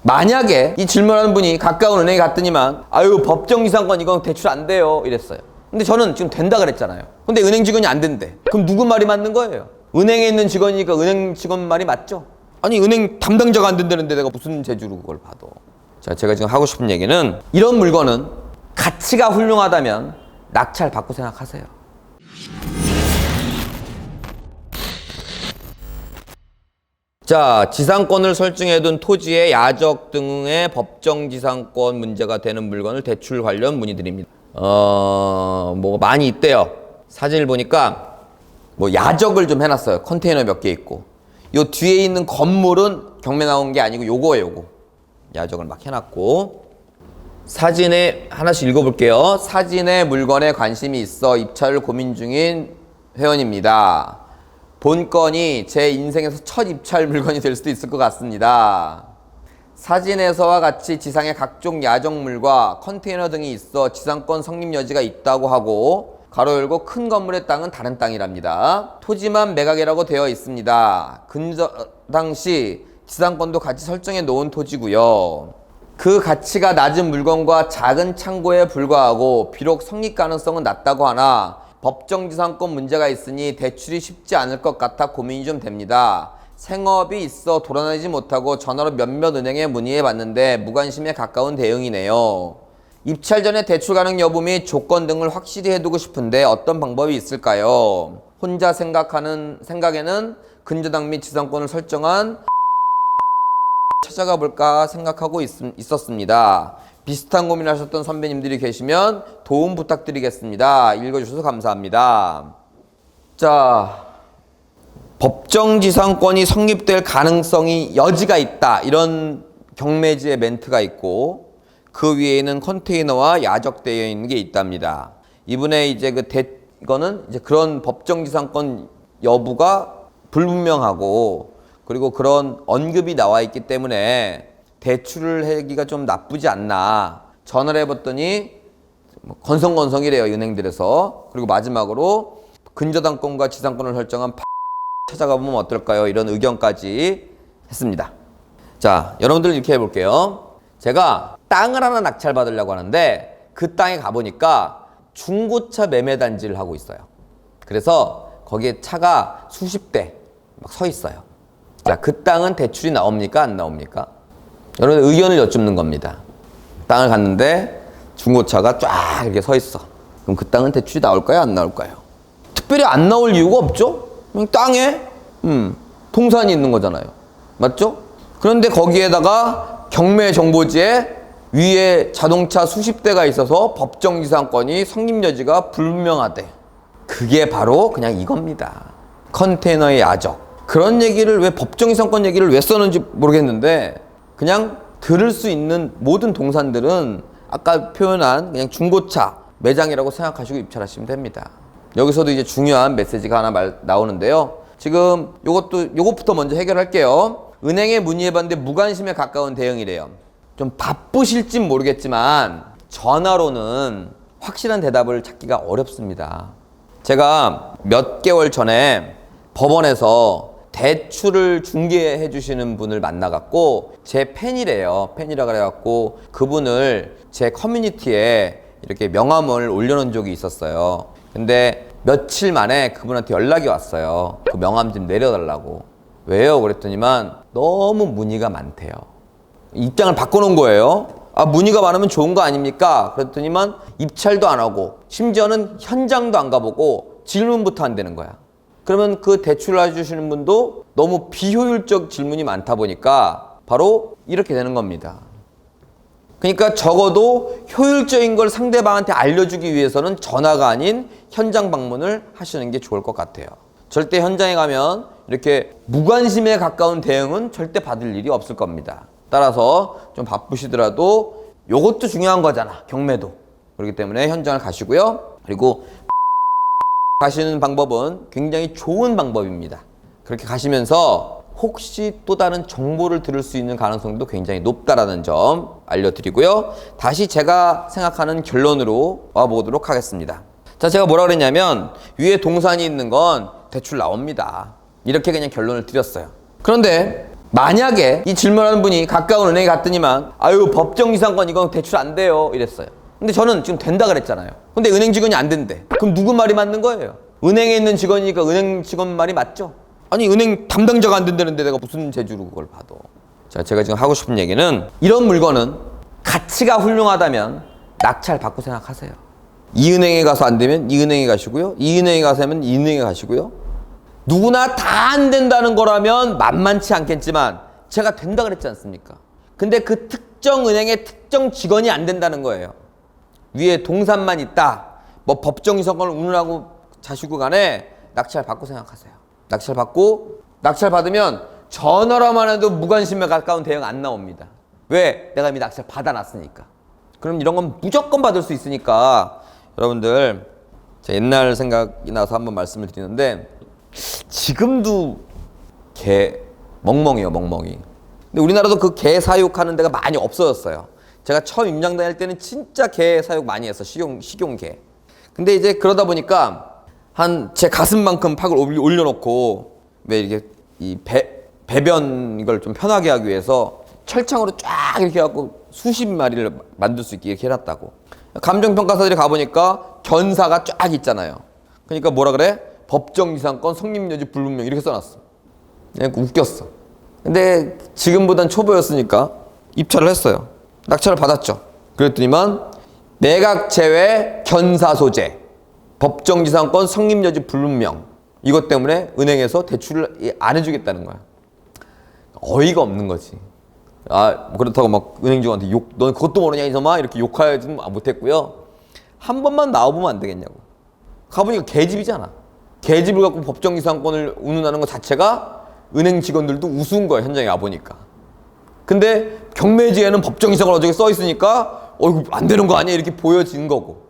만약에 이 질문하는 분이 가까운 은행에 갔더니만 아유 법정지상권 이건 대출 안 돼요 이랬어요. 근데 저는 지금 된다 그랬잖아요. 근데 은행 직원이 안 된대. 그럼 누구 말이 맞는 거예요? 은행에 있는 직원이니까 은행 직원 말이 맞죠? 아니 은행 담당자가 안 된다는데 내가 무슨 재주로 그걸 봐도. 자, 제가 지금 하고 싶은 얘기는 이런 물건은 가치가 훌륭하다면 낙찰 받고 생각하세요. 자, 지상권을 설정해둔 토지의 야적 등의 법정지상권 문제가 되는 물건을 대출 관련 문의드립니다. 뭐 많이 있대요. 사진을 보니까 뭐 야적을 좀 해놨어요. 컨테이너 몇 개 있고. 요 뒤에 있는 건물은 경매 나온 게 아니고 요거예요, 요거. 야적을 막 해놨고. 사진에 하나씩 읽어볼게요. 사진에 물건에 관심이 있어 입찰을 고민 중인 회원입니다. 본 건이 제 인생에서 첫 입찰 물건이 될 수도 있을 것 같습니다. 사진에서와 같이 지상에 각종 야적물과 컨테이너 등이 있어 지상권 성립 여지가 있다고 하고 가로 열고 큰 건물의 땅은 다른 땅이랍니다. 토지만 매각이라고 되어 있습니다. 당시 지상권도 같이 설정해 놓은 토지고요. 그 가치가 낮은 물건과 작은 창고에 불과하고 비록 성립 가능성은 낮다고 하나 법정지상권 문제가 있으니 대출이 쉽지 않을 것 같아 고민이 좀 됩니다. 생업이 있어 돌아다니지 못하고 전화로 몇몇 은행에 문의해 봤는데 무관심에 가까운 대응이네요. 입찰 전에 대출 가능 여부 및 조건 등을 확실히 해두고 싶은데 어떤 방법이 있을까요? 혼자 생각에는 근저당 및 지상권을 설정한 찾아가 볼까 생각하고 있었습니다. 비슷한 고민하셨던 선배님들이 계시면 도움 부탁드리겠습니다. 읽어주셔서 감사합니다. 자, 법정지상권이 성립될 가능성이 여지가 있다. 이런 경매지의 멘트가 있고 그 위에는 컨테이너와 야적되어 있는 게 있답니다. 이분의 이제 이거는 이제 그런 법정지상권 여부가 불분명하고 그리고 그런 언급이 나와 있기 때문에 대출을 하기가 좀 나쁘지 않나. 전화를 해봤더니 건성건성이래요, 은행들에서. 그리고 마지막으로 근저당권과 지상권을 설정한 찾아가 보면 어떨까요? 이런 의견까지 했습니다. 자, 여러분들 이렇게 해볼게요. 제가 땅을 하나 낙찰 받으려고 하는데 그 땅에 가보니까 중고차 매매 단지를 하고 있어요. 그래서 거기에 차가 수십 대 막 서 있어요. 자, 그 땅은 대출이 나옵니까? 안 나옵니까? 여러분 의견을 여쭙는 겁니다. 땅을 갔는데 중고차가 쫙 이렇게 서 있어. 그럼 그 땅은 대출이 나올까요? 안 나올까요? 특별히 안 나올 이유가 없죠? 그냥 땅에 통산이 있는 거잖아요. 맞죠? 그런데 거기에다가 경매 정보지에 위에 자동차 수십 대가 있어서 법정지상권이 성립 여지가 불분명하대. 그게 바로 그냥 이겁니다. 컨테이너의 야적. 그런 얘기를 왜 법정지상권 얘기를 왜 썼는지 모르겠는데 그냥 들을 수 있는 모든 동산들은 아까 표현한 그냥 중고차 매장이라고 생각하시고 입찰하시면 됩니다. 여기서도 이제 중요한 메시지가 하나 나오는데요. 지금 요것부터 먼저 해결할게요. 은행에 문의해봤는데 무관심에 가까운 대응이래요. 좀 바쁘실진 모르겠지만 전화로는 확실한 대답을 찾기가 어렵습니다. 제가 몇 개월 전에 법원에서 대출을 중개해 주시는 분을 만나갖고 제 팬이래요. 팬이라 그래갖고 그분을 제 커뮤니티에 이렇게 명함을 올려놓은 적이 있었어요. 근데 며칠 만에 그분한테 연락이 왔어요. 그 명함 좀 내려달라고. 왜요? 그랬더니만 너무 문의가 많대요. 입장을 바꿔놓은 거예요. 아, 문의가 많으면 좋은 거 아닙니까? 그랬더니만 입찰도 안 하고 심지어는 현장도 안 가보고 질문부터 안 되는 거야. 그러면 그 대출을 해주시는 분도 너무 비효율적 질문이 많다 보니까 바로 이렇게 되는 겁니다. 그러니까 적어도 효율적인 걸 상대방한테 알려주기 위해서는 전화가 아닌 현장 방문을 하시는 게 좋을 것 같아요. 절대 현장에 가면 이렇게 무관심에 가까운 대응은 절대 받을 일이 없을 겁니다. 따라서 좀 바쁘시더라도 요것도 중요한 거잖아, 경매도. 그렇기 때문에 현장을 가시고요. 그리고 가시는 방법은 굉장히 좋은 방법입니다. 그렇게 가시면서 혹시 또 다른 정보를 들을 수 있는 가능성도 굉장히 높다라는 점 알려드리고요. 다시 제가 생각하는 결론으로 와보도록 하겠습니다. 자, 제가 뭐라 그랬냐면 위에 동산이 있는 건 대출 나옵니다. 이렇게 그냥 결론을 드렸어요. 그런데 만약에 이 질문하는 분이 가까운 은행에 갔더니만 아유 법정지상권 이건 대출 안 돼요 이랬어요. 근데 저는 지금 된다 그랬잖아요. 근데 은행 직원이 안 된대. 그럼 누구 말이 맞는 거예요? 은행에 있는 직원이니까 은행 직원 말이 맞죠? 아니 은행 담당자가 안 된다는데 내가 무슨 재주로 그걸 봐도. 자, 제가 지금 하고 싶은 얘기는 이런 물건은 가치가 훌륭하다면 낙찰 받고 생각하세요. 이 은행에 가서 안 되면 이 은행에 가시고요. 이 은행에 가서 하면 이 은행에 가시고요. 누구나 다 안 된다는 거라면 만만치 않겠지만 제가 된다 그랬지 않습니까? 근데 그 특정 은행의 특정 직원이 안 된다는 거예요. 위에 동산만 있다. 뭐 법정지상권을 운운하고 자시고 간에 낙찰 받고 생각하세요. 낙찰 받고 낙찰 받으면 전화로만 해도 무관심에 가까운 대응 안 나옵니다. 왜? 내가 이미 낙찰 받아놨으니까. 그럼 이런 건 무조건 받을 수 있으니까 여러분들 제 옛날 생각이 나서 한번 말씀을 드리는데 지금도 개 멍멍이에요. 멍멍이. 근데 우리나라도 그 개 사육하는 데가 많이 없어졌어요. 제가 처음 임장 다닐 때는 진짜 개 사육 많이 했어. 식용개. 근데 이제 그러다 보니까 한 제 가슴만큼 팍을 올려놓고 왜 이렇게 이 배변 이걸 좀 편하게 하기 위해서 철창으로 쫙 이렇게 해갖고 수십 마리를 만들 수 있게 이렇게 해놨다고. 감정평가사들이 가보니까 견사가 쫙 있잖아요. 그러니까 뭐라 그래? 법정지상권 성립여지 불분명 이렇게 써놨어. 그냥 웃겼어. 근데 지금보단 초보였으니까 입찰을 했어요. 낙찰을 받았죠. 그랬더니만 매각 제외 견사 소재 법정지상권 성립여지 불분명 이것 때문에 은행에서 대출을 안 해주겠다는 거야. 어이가 없는 거지. 아 그렇다고 막 은행 직원한테 넌 그것도 모르냐 이놈아 이렇게 욕하지는 못했고요. 한 번만 나와보면 안 되겠냐고. 가보니까 개집이잖아. 개집을 갖고 법정지상권을 운운하는 것 자체가 은행 직원들도 우스운 거야. 현장에 와보니까. 근데 경매지에는 법정지상권 어저께 써 있으니까 이거 안 되는 거 아니야 이렇게 보여진 거고.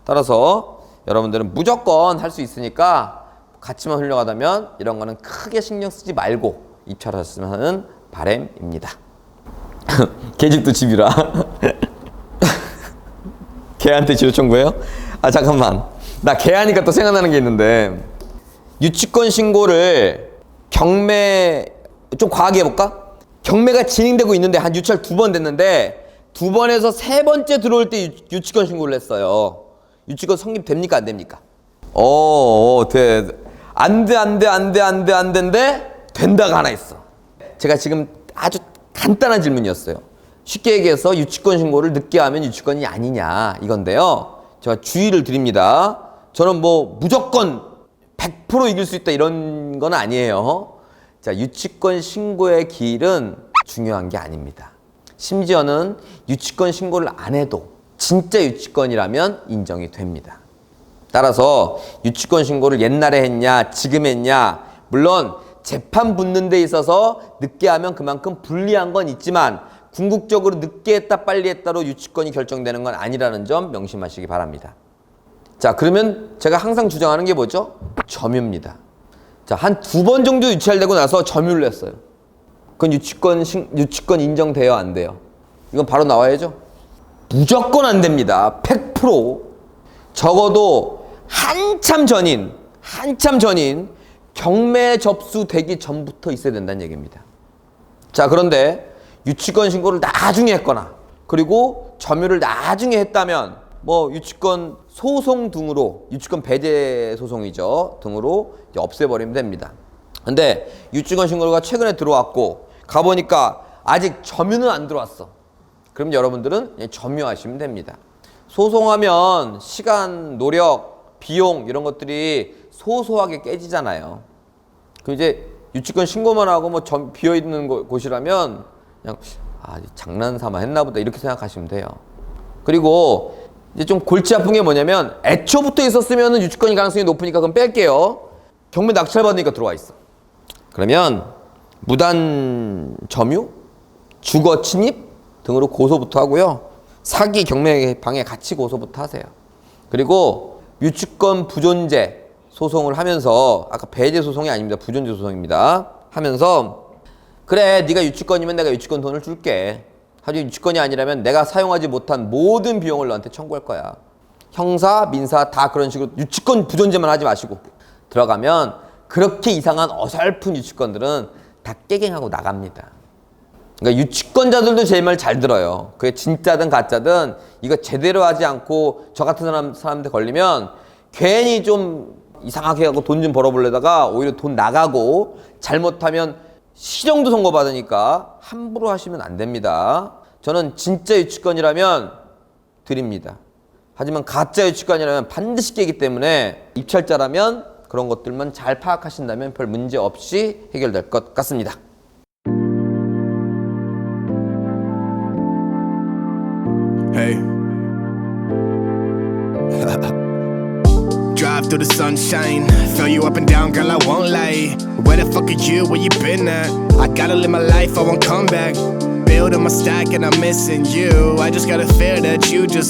따라서 여러분들은 무조건 할 수 있으니까 가치만 훌륭하다면 이런 거는 크게 신경 쓰지 말고 입찰하셨으면 하는 바람입니다. 개집도 집이라. 개한테 지료 청구해요? 아 잠깐만. 나 개하니까 또 생각나는 게 있는데 유치권 신고를 경매 좀 과하게 해볼까? 경매가 진행되고 있는데 한 유찰 2번 됐는데 2번에서 3번째 들어올 때 유치권 신고를 했어요. 유치권 성립됩니까 안 됩니까? 돼. 안 된데 된다가 하나 있어. 제가 지금 아주 간단한 질문이었어요. 쉽게 얘기해서 유치권 신고를 늦게 하면 유치권이 아니냐 이건데요. 제가 주의를 드립니다. 저는 뭐 무조건 100% 이길 수 있다 이런 건 아니에요. 자, 유치권 신고의 기일은 중요한 게 아닙니다. 심지어는 유치권 신고를 안 해도 진짜 유치권이라면 인정이 됩니다. 따라서 유치권 신고를 옛날에 했냐 지금 했냐 물론 재판 붙는 데 있어서 늦게 하면 그만큼 불리한 건 있지만 궁극적으로 늦게 했다 빨리 했다로 유치권이 결정되는 건 아니라는 점 명심하시기 바랍니다. 자 그러면 제가 항상 주장하는 게 뭐죠? 점유입니다. 자, 한 2번 정도 유찰되고 나서 점유를 했어요. 그건 유치권 인정돼요 안 돼요? 이건 바로 나와야죠. 무조건 안 됩니다. 100%. 적어도 한참 전인 경매 접수되기 전부터 있어야 된다는 얘기입니다. 자 그런데 유치권 신고를 나중에 했거나 그리고 점유를 나중에 했다면 뭐 유치권 소송 등으로 유치권 배제 소송이죠 등으로 이제 없애버리면 됩니다. 근데 유치권 신고가 최근에 들어왔고 가보니까 아직 점유는 안 들어왔어. 그럼 여러분들은 그냥 점유하시면 됩니다. 소송하면 시간, 노력, 비용 이런 것들이 소소하게 깨지잖아요. 그럼 이제 유치권 신고만 하고 뭐 비어있는 곳이라면 그냥 장난삼아 했나 보다 이렇게 생각하시면 돼요. 그리고 이제 좀 골치 아픈 게 뭐냐면 애초부터 있었으면 유치권이 가능성이 높으니까 그럼 뺄게요. 경매 낙찰 받으니까 들어와 있어. 그러면 무단 점유, 주거 침입 등으로 고소부터 하고요. 사기 경매 방해 같이 고소부터 하세요. 그리고 유치권 부존재 소송을 하면서 아까 배제 소송이 아닙니다. 부존재 소송입니다. 하면서 그래 네가 유치권이면 내가 유치권 돈을 줄게. 하지만 유치권이 아니라면 내가 사용하지 못한 모든 비용을 너한테 청구할 거야. 형사, 민사 다 그런 식으로 유치권 부존재만 하지 마시고 들어가면 그렇게 이상한 어설픈 유치권들은 다 깨갱하고 나갑니다. 그러니까 유치권자들도 제 말 잘 들어요. 그게 진짜든 가짜든 이거 제대로 하지 않고 저 같은 사람한테 걸리면 괜히 좀 이상하게 하고 돈 좀 벌어보려다가 오히려 돈 나가고 잘못하면 실형도 선고받으니까 함부로 하시면 안 됩니다. 저는 진짜 유치권이라면 드립니다. 하지만 가짜 유치권이라면 반드시 깨기 때문에 입찰자라면 그런 것들만 잘 파악하신다면 별 문제 없이 해결될 것 같습니다. Hey. Drive through the sunshine, fill you up and down, girl, I won't lie. Where the fuck are you, where you been at? I gotta live my life, I won't come back. Building my stack and I'm missing you. I just gotta fear that you just